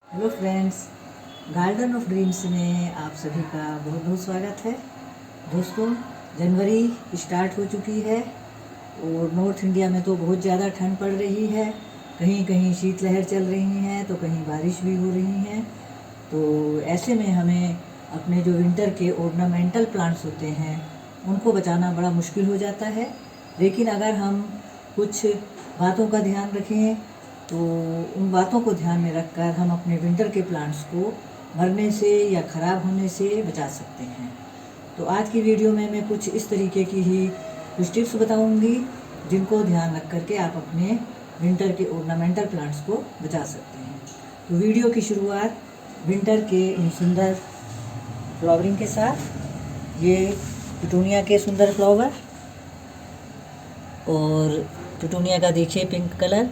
Hello friends, garden of dreams में आप सभी का बहुत बहुत स्वागत है। दोस्तों, जनवरी स्टार्ट हो चुकी है और नॉर्थ इंडिया में तो बहुत ज़्यादा ठंड पड़ रही है। कहीं कहीं शीतलहर चल रही है तो कहीं बारिश भी हो रही है। तो ऐसे में हमें अपने जो विंटर के ऑर्नामेंटल प्लांट्स होते हैं उनको बचाना बड़ा मुश्किल हो जाता है। लेकिन अगर हम कुछ बातों का ध्यान रखें तो उन बातों को ध्यान में रखकर हम अपने विंटर के प्लांट्स को मरने से या ख़राब होने से बचा सकते हैं। तो आज की वीडियो में मैं कुछ इस तरीके की ही कुछ टिप्स बताऊंगी जिनको ध्यान रख करके आप अपने विंटर के ऑर्नामेंटल प्लांट्स को बचा सकते हैं। तो वीडियो की शुरुआत विंटर के इन सुंदर फ्लावरिंग के साथ। ये पिटूनिया के सुंदर फ्लावर, और पिटूनिया का देखिए पिंक कलर।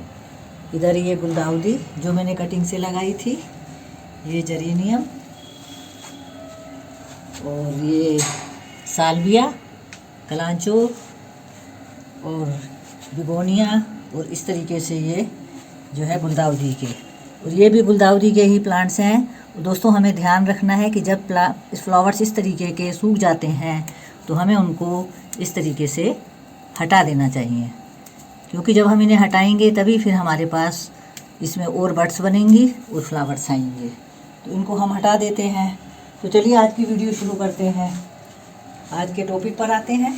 इधर ये गुलदाउदी जो मैंने कटिंग से लगाई थी, ये जेरेनियम, और ये साल्विया, कलांचो और बिगोनिया, और इस तरीके से ये जो है गुलदाउदी के, और ये भी गुलदाउदी के ही प्लांट्स हैं। दोस्तों, हमें ध्यान रखना है कि जब फ्लावर्स इस तरीके के सूख जाते हैं तो हमें उनको इस तरीके से हटा देना चाहिए, क्योंकि जब हम इन्हें हटाएंगे तभी फिर हमारे पास इसमें और बड्स बनेंगी और फ्लावर्स आएंगे। तो इनको हम हटा देते हैं। तो चलिए आज की वीडियो शुरू करते हैं। आज के टॉपिक पर आते हैं।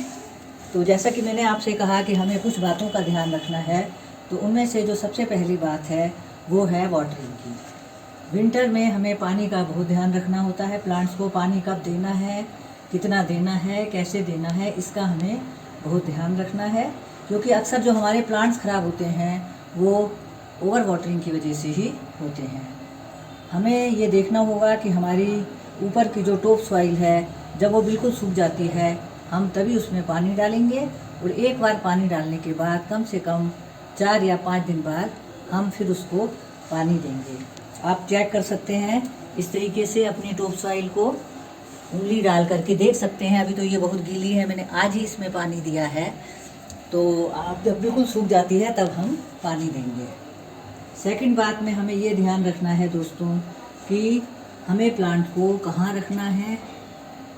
तो जैसा कि मैंने आपसे कहा कि हमें कुछ बातों का ध्यान रखना है, तो उनमें से जो सबसे पहली बात है वो है वाटरिंग की। विंटर में हमें पानी का बहुत ध्यान रखना होता है। प्लांट्स को पानी कब देना है, कितना देना है, कैसे देना है, इसका हमें बहुत ध्यान रखना है, क्योंकि अक्सर जो हमारे प्लांट्स ख़राब होते हैं वो ओवर वाटरिंग की वजह से ही होते हैं। हमें ये देखना होगा कि हमारी ऊपर की जो टॉप सॉइल है, जब वो बिल्कुल सूख जाती है हम तभी उसमें पानी डालेंगे, और एक बार पानी डालने के बाद कम से कम 4 या 5 दिन बाद हम फिर उसको पानी देंगे। आप चेक कर सकते हैं इस तरीके से अपनी टॉप सॉइल को उंगली डाल करके देख सकते हैं। अभी तो ये बहुत गीली है, मैंने आज ही इसमें पानी दिया है। तो आप जब बिल्कुल सूख जाती है तब हम पानी देंगे। सेकंड बात में हमें ये ध्यान रखना है दोस्तों कि हमें प्लांट को कहाँ रखना है।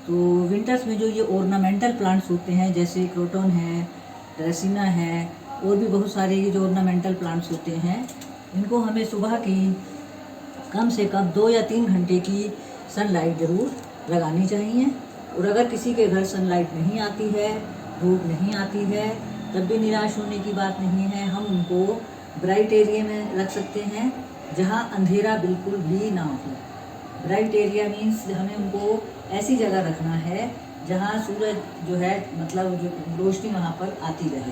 तो विंटर्स में जो ये ऑर्नामेंटल प्लांट्स होते हैं, जैसे क्रोटन है, ड्रेसिना है, और भी बहुत सारे ये जो ऑर्नामेंटल प्लांट्स होते हैं, इनको हमें सुबह की कम से कम 2 या 3 घंटे की सनलाइट ज़रूर लगानी चाहिए। और अगर किसी के घर सनलाइट नहीं आती है, धूप नहीं आती है, तब भी निराश होने की बात नहीं है। हम उनको ब्राइट एरिया में रख सकते हैं जहां अंधेरा बिल्कुल भी ना हो। ब्राइट एरिया मीन्स हमें उनको ऐसी जगह रखना है जहां सूरज जो है मतलब जो रोशनी वहां पर आती रहे।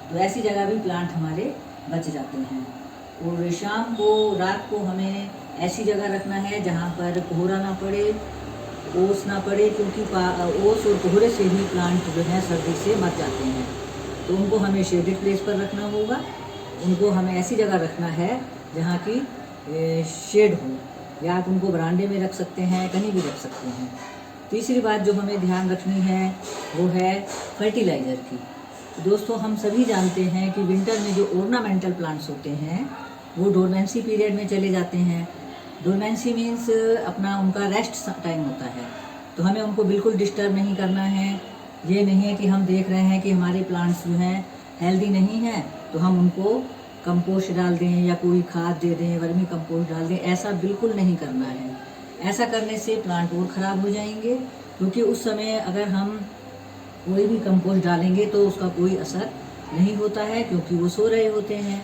तो ऐसी जगह भी प्लांट हमारे बच जाते हैं। और शाम को, रात को हमें ऐसी जगह रखना है जहाँ पर कोहरा ना पड़े, ओस ना पड़े, क्योंकि ओस और कोहरे से भी प्लांट जो है सर्दी से मर जाते हैं। तो उनको हमें शेडेड प्लेस पर रखना होगा। उनको हमें ऐसी जगह रखना है जहाँ की शेड हो, या आप उनको बरामदे में रख सकते हैं, कहीं भी रख सकते हैं। तीसरी बात जो हमें ध्यान रखनी है वो है फर्टिलाइज़र की। दोस्तों, हम सभी जानते हैं कि विंटर में जो ऑर्नामेंटल प्लांट्स होते हैं वो डोरमेंसी पीरियड में चले जाते हैं। डोरमेंसी मीन्स अपना उनका रेस्ट टाइम होता है। तो हमें उनको बिल्कुल डिस्टर्ब नहीं करना है। ये नहीं है कि हम देख रहे हैं कि हमारे प्लांट्स जो हैं हेल्दी नहीं हैं तो हम उनको कंपोस्ट डाल दें या कोई खाद दे दें, वर्मी कंपोस्ट डाल दें, ऐसा बिल्कुल नहीं करना है। ऐसा करने से प्लांट और ख़राब हो जाएंगे, क्योंकि उस समय अगर हम कोई भी कंपोस्ट डालेंगे तो उसका कोई असर नहीं होता है, क्योंकि वो सो रहे होते हैं।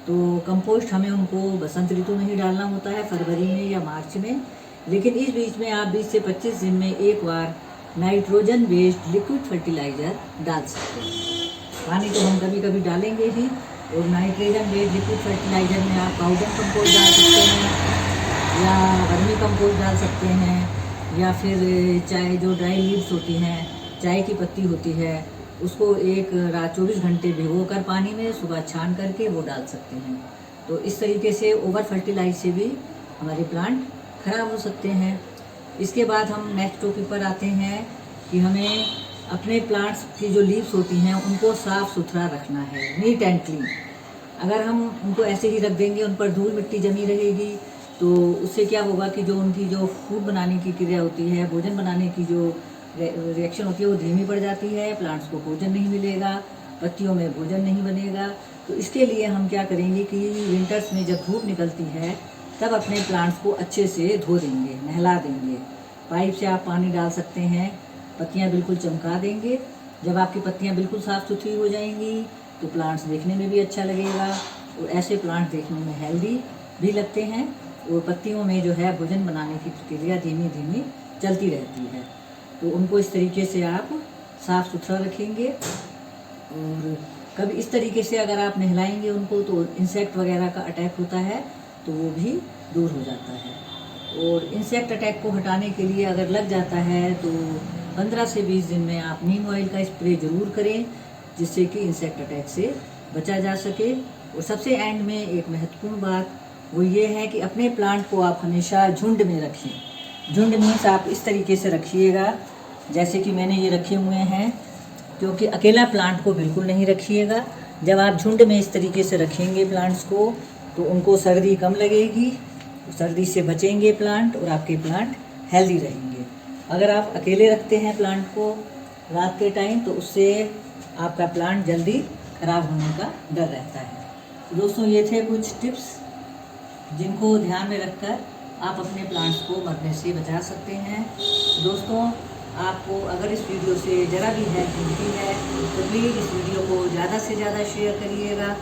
तो कंपोस्ट हमें उनको बसंत ऋतु में ही डालना होता है, फरवरी में या मार्च में। लेकिन इस बीच में आप 20 से 25 दिन में एक बार नाइट्रोजन बेस्ड लिक्विड फर्टिलाइज़र डाल सकते हैं। पानी तो हम कभी कभी डालेंगे ही, और नाइट्रोजन बेस्ड लिक्विड फर्टिलाइज़र में आप पाउडर कंपोस्ट डाल सकते हैं या वर्मी कंपोस्ट डाल सकते हैं, या फिर चाय जो ड्राई लीव्स होती हैं, चाय की पत्ती होती है, उसको एक रात 24 घंटे भिगोकर पानी में सुबह छान करके वो डाल सकते हैं। तो इस तरीके से ओवर फर्टिलाइज से भी हमारे प्लांट खराब हो सकते हैं। इसके बाद हम नेक्स्ट टॉपिक पर आते हैं कि हमें अपने प्लांट्स की जो लीव्स होती हैं उनको साफ़ सुथरा रखना है, नीट एंड क्लीन। अगर हम उनको ऐसे ही रख देंगे, उन पर धूल मिट्टी जमी रहेगी, तो उससे क्या होगा कि जो उनकी जो फूड बनाने की क्रिया होती है, भोजन बनाने की जो रिएक्शन होती है वो धीमी पड़ जाती है, प्लांट्स को भोजन नहीं मिलेगा, पत्तियों में भोजन नहीं बनेगा। तो इसके लिए हम क्या करेंगे कि विंटर्स में जब धूप निकलती है तब अपने प्लांट्स को अच्छे से धो देंगे, नहला देंगे। पाइप से आप पानी डाल सकते हैं, पत्तियां बिल्कुल चमका देंगे। जब आपकी पत्तियां बिल्कुल साफ़ सुथरी हो जाएंगी तो प्लांट्स देखने में भी अच्छा लगेगा, और ऐसे प्लांट देखने में हेल्दी भी लगते हैं, और पत्तियों में जो है भोजन बनाने की प्रक्रिया धीमी धीमी चलती रहती है। तो उनको इस तरीके से आप साफ़ सुथरा रखेंगे, और कभी इस तरीके से अगर आप नहलाएंगे उनको तो इंसेक्ट वगैरह का अटैक होता है तो वो भी दूर हो जाता है। और इंसेक्ट अटैक को हटाने के लिए अगर लग जाता है तो 15 से 20 दिन में आप नीम ऑयल का स्प्रे ज़रूर करें, जिससे कि इंसेक्ट अटैक से बचा जा सके। और सबसे एंड में एक महत्वपूर्ण बात वो ये है कि अपने प्लांट को आप हमेशा झुंड में रखें। झुंड मीन्स आप इस तरीके से रखिएगा जैसे कि मैंने ये रखे हुए हैं, क्योंकि अकेला प्लांट को बिल्कुल नहीं रखिएगा। जब आप झुंड में इस तरीके से रखेंगे प्लांट्स को तो उनको सर्दी कम लगेगी, सर्दी से बचेंगे प्लांट, और आपके प्लांट हेल्दी रहेंगे। अगर आप अकेले रखते हैं प्लांट को रात के टाइम तो उससे आपका प्लांट जल्दी ख़राब होने का डर रहता है। तो दोस्तों ये थे कुछ टिप्स जिनको ध्यान में रखकर आप अपने प्लांट्स को मरने से बचा सकते हैं। दोस्तों आपको अगर इस वीडियो से ज़रा भी हेल्प मिलती है तो प्लीज़ इस वीडियो को ज़्यादा से ज़्यादा शेयर करिएगा।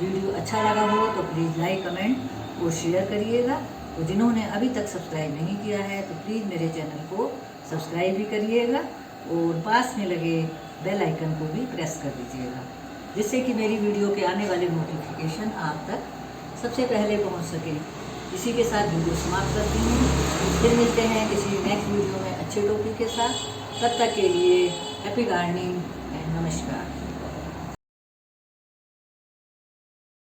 वीडियो अच्छा लगा हो तो प्लीज़ लाइक, कमेंट और शेयर करिएगा। तो जिन्होंने अभी तक सब्सक्राइब नहीं किया है तो प्लीज़ मेरे चैनल को सब्सक्राइब भी करिएगा, और पास में लगे बेल आइकन को भी प्रेस कर दीजिएगा, जिससे कि मेरी वीडियो के आने वाले नोटिफिकेशन आप तक सबसे पहले पहुंच सके। इसी के साथ वीडियो समाप्त करती हूँ। फिर मिलते हैं किसी नेक्स्ट वीडियो में अच्छे टॉपिक के साथ। तब तक के लिए हैप्पी गार्डनिंग एंड नमस्कार।